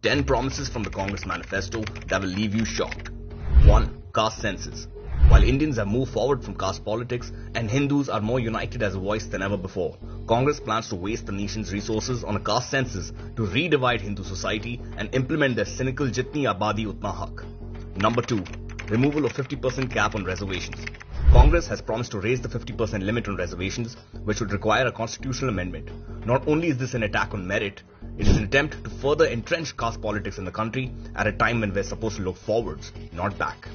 10 promises from the Congress manifesto that will leave you shocked. 1. Caste census. While Indians have moved forward from caste politics and Hindus are more united as a voice than ever before, Congress plans to waste the nation's resources on a caste census to redivide Hindu society and implement their cynical Jitni Abadi Utna Haq. Number 2. Removal of 50% cap on reservations. Congress has promised to raise the 50% limit on reservations, which would require a constitutional amendment. Not only is this an attack on merit, it is an attempt to further entrench caste politics in the country at a time when we're supposed to look forwards, not back.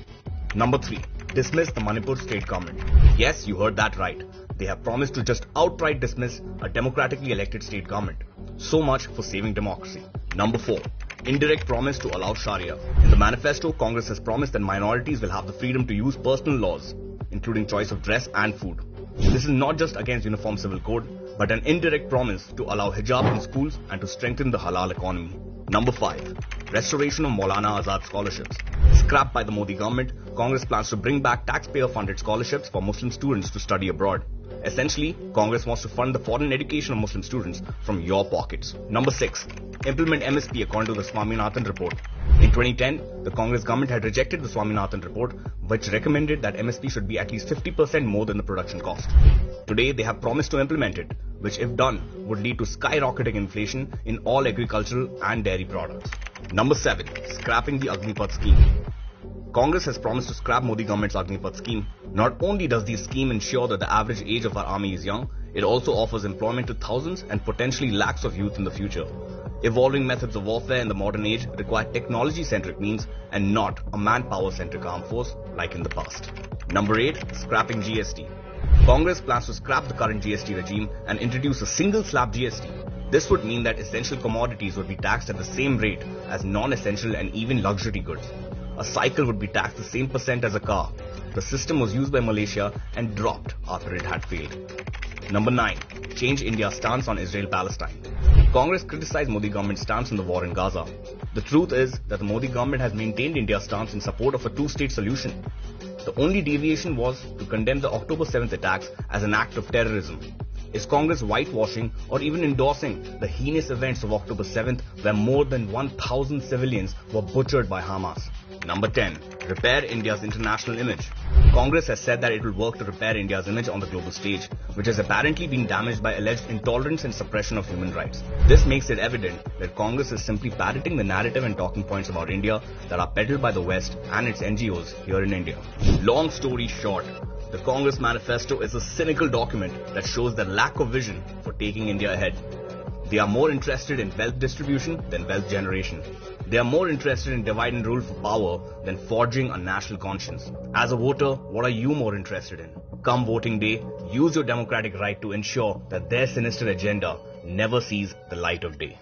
Number 3. Dismiss the Manipur state government. Yes, you heard that right. They have promised to just outright dismiss a democratically elected state government. So much for saving democracy. Number 4. Indirect promise to allow Sharia. In the manifesto, Congress has promised that minorities will have the freedom to use personal laws, including choice of dress and food. This is not just against Uniform Civil Code, but an indirect promise to allow hijab in schools and to strengthen the halal economy. Number 5. Restoration of Maulana Azad scholarships. Scrapped by the Modi government, Congress plans to bring back taxpayer-funded scholarships for Muslim students to study abroad. Essentially, Congress wants to fund the foreign education of Muslim students from your pockets. Number 6. Implement MSP according to the Swaminathan report. In 2010, the Congress government had rejected the Swaminathan report, which recommended that MSP should be at least 50% more than the production cost. Today, they have promised to implement it, which if done, would lead to skyrocketing inflation in all agricultural and dairy products. Number 7. Scrapping the Agnipath scheme. Congress has promised to scrap Modi government's Agnipath scheme. Not only does the scheme ensure that the average age of our army is young, it also offers employment to thousands and potentially lakhs of youth in the future. Evolving methods of warfare in the modern age require technology-centric means and not a manpower-centric armed force like in the past. Number 8. Scrapping GST. Congress plans to scrap the current GST regime and introduce a single slab GST. This would mean that essential commodities would be taxed at the same rate as non-essential and even luxury goods. A cycle would be taxed the same percent as a car. The system was used by Malaysia and dropped after it had failed. Number 9. Change India's stance on Israel-Palestine. Congress criticized Modi government's stance on the war in Gaza. The truth is that the Modi government has maintained India's stance in support of a two-state solution. The only deviation was to condemn the October 7th attacks as an act of terrorism. Is Congress whitewashing or even endorsing the heinous events of October 7th where more than 1,000 civilians were butchered by Hamas? Number 10. Repair India's international image. Congress has said that it will work to repair India's image on the global stage, which has apparently been damaged by alleged intolerance and suppression of human rights. This makes it evident that Congress is simply parroting the narrative and talking points about India that are peddled by the West and its NGOs here in India. Long story short, the Congress manifesto is a cynical document that shows their lack of vision for taking India ahead. They are more interested in wealth distribution than wealth generation. They are more interested in divide and rule for power than forging a national conscience. As a voter, what are you more interested in? Come voting day, use your democratic right to ensure that their sinister agenda never sees the light of day.